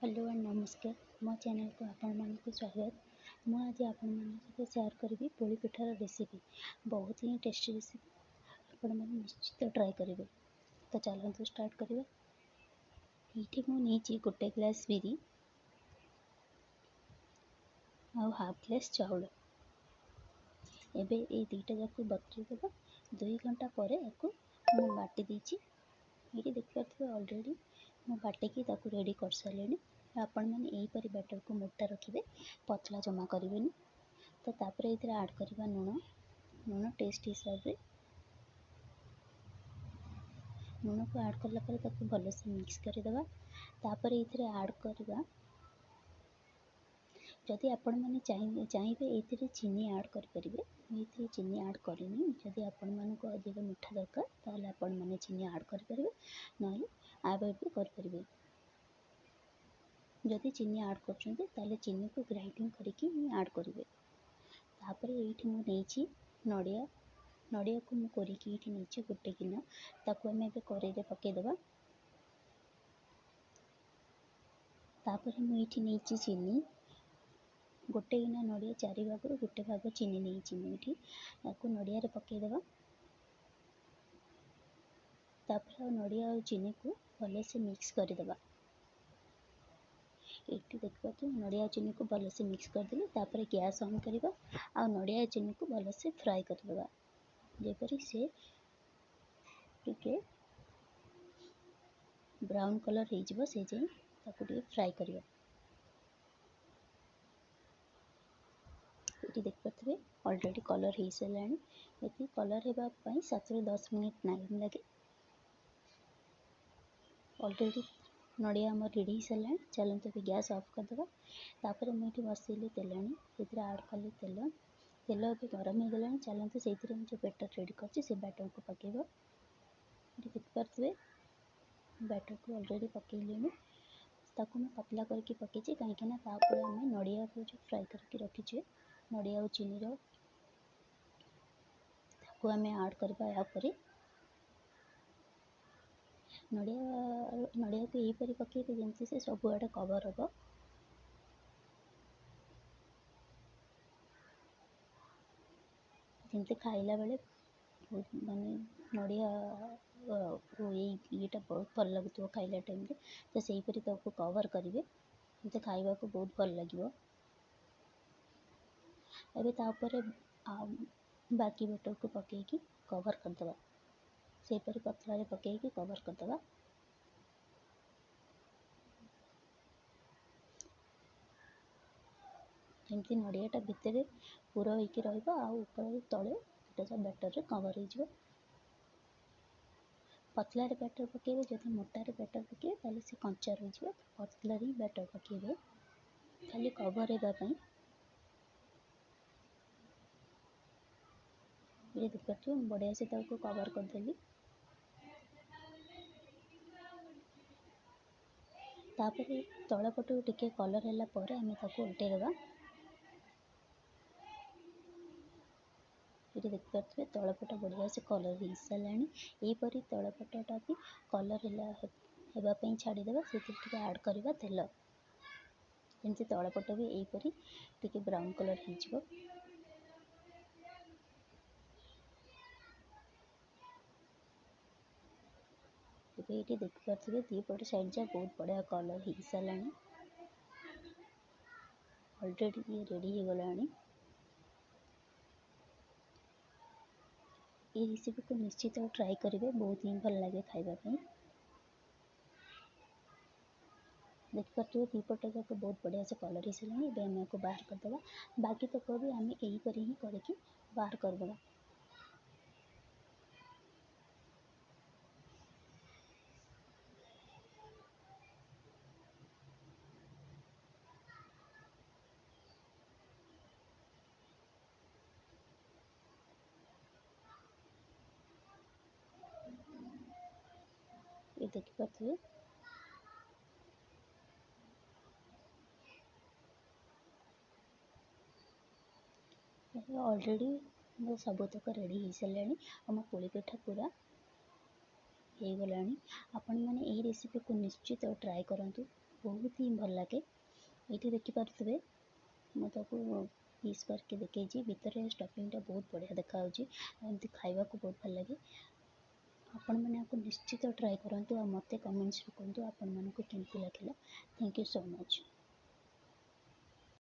Hello and नमस्कार मो channel को आपण को स्वागत। मु आज आपण सहित शेयर करी पोली पिठार रेसिपी। बहुत ही टेस्टी रेसिपी आपण मैंने निश्चित ट्राए करेंगे। तो चलते स्टार्ट करिए। ये मुझे गोटे ग्लास बिरी आ हाफ ग्लास चाउल एबे ये दुईटा जाक बतुरी देव। 2 घंटा पर या बाटी देती ये देखिए ऑलरेडी मु बाटिकी रेडी कर सारे। आपण मैंने यहीपरि बैटर को मोटा रखिए, पतला जमा करेंगे। तो तापर ये ऐड करवा लुण टेस्ट हिसाब से लुण को ऐड कलापर भल से मिक्स करदे। तापर ये ऐड करवा जदि आपण मैंने चाहिए ये चीनी ऐड करेंगे। ये चीनी ऐड करनी जदि आपण मानक अधिक मीठा दरकार ताले आपण मैंने चीनी ऐड करेंगे, ना अवॉइड भी करेंगे। जदि चीनी ऐड कर चीनी को ग्राइंडिंग करके ऐड करेंगे। तापर ये मुझे नड़िया नड़िया को मुझे नहीं गोटे गिना ताको आम कड़े पकईदे। तापर मुझे नहीं चीनी गोटे गिना नड़िया 4 भाग गोटे भाग चीनी नहीं आपको नड़िया पकईदे। तापर नड़िया और चीनी को भल से मिक्स करदे। ये देखिए नड़िया चीनी को भल से मिक्स करदे। तापर गैस ऑन करवा आ नड़िया चीनी को भल से फ्राए करदे जेपरी से टिके ब्राउन कलर हो से जाए फ्राए करिया। ये देखिए ऑलरेडी कलर हो सारा। ये कलर होगापाई 7 ରୁ 10 मिनट टाइम लगे। ऑलरेडी नड़िया आम रेडी हो सारा। चलते भी गैस ऑफ करदे। तापर मुझे बसैली तेलाणी से ऐड कली तेल तेल भी गरम हो गला। चलते से जो बैटर रेडी कर बैटर को पकेब। ये देखिए बैटर को ऑलरेडी पकईली ताको मैं पतला करके पकईची कहीं आम नड़िया को जो फ्राए करके रखीचे नड़िया और चीनी को आम ऐड करवा यापर। नड़िया को यहीपरि पकईबे जमती से सबुआड़े कवर हम। जमती खाइला बेले माने नड़िया ये बहुत भल लगुव खाइला टाइम रे। तो सहीपरि कवर करेंगे जमती खाइबा को बहुत भल लगे। एबे तापर बाकी बैटर को पकईकी कवर करदे। सेपरी पतला पकईकी कवर करदे। जमती नड़ियाटा भितर पूरा होकर रही तले गोटे बैटर कवर हो। पतला बैटर पकईबे जब मोटार बैटर पकईबे ताले से कंचा रही। पतला ही बैटर पकईबे खाली कवर होगापाई। ये देखिए बढ़िया से कवर करदेली। तापर तलपट टिके कलर है आम उल्टेदबा। ये देखिए तलपट बढ़िया से कलर हो सारा। यहीपरि तलपटा भी कलर है छाड़ीदे से ऐड करवा तेल जमती तलपट भी यहीपरि टिके ब्राउन कलर हो। ये देखिए दीपट साइड जा बहुत बढ़िया कलर हो सारा। ऑलरेडी ये रेडी हो गला। ये रेसिपी को निश्चित ट्राई करेंगे, बहुत ही भल लगे खाइबापी। देखिए दीपट जाक बहुत बढ़िया से कलर हो सारा। एवं आम को बाहर करदे। बाकी तक भी आम यहीपरि ही करके बाहर करदे। ये देखिए ऑलरेडी मो सबुतक रेडी हो सारे। आम पोली पिठा पूरा हो गला। आपण मैंने यही रेसिपी को निश्चित ट्राए करूँ। ବହୁତ ହିଁ ଭଲ ଲାଗେ। ଏଇଠି ଦେଖିପାରୁଥିବେ ମୁଁ ତାକୁ ପିସ୍ କରିକି ଦେଖେଇଛି, ଭିତରେ ଷ୍ଟଫିଂଟା ବହୁତ ବଢ଼ିଆ ଦେଖାଯାଉଛି ଆଉ ଏମିତି ଖାଇବାକୁ ବହୁତ ଭଲ ଲାଗେ। ଆପଣମାନେ ଆକୁ ନିଶ୍ଚିତ ଟ୍ରାଏ କରନ୍ତୁ ଆଉ ମୋତେ କମେଣ୍ଟସରେ କୁହନ୍ତୁ ଆପଣମାନଙ୍କୁ କେମିତି ଲାଗିଲା। Thank you so much.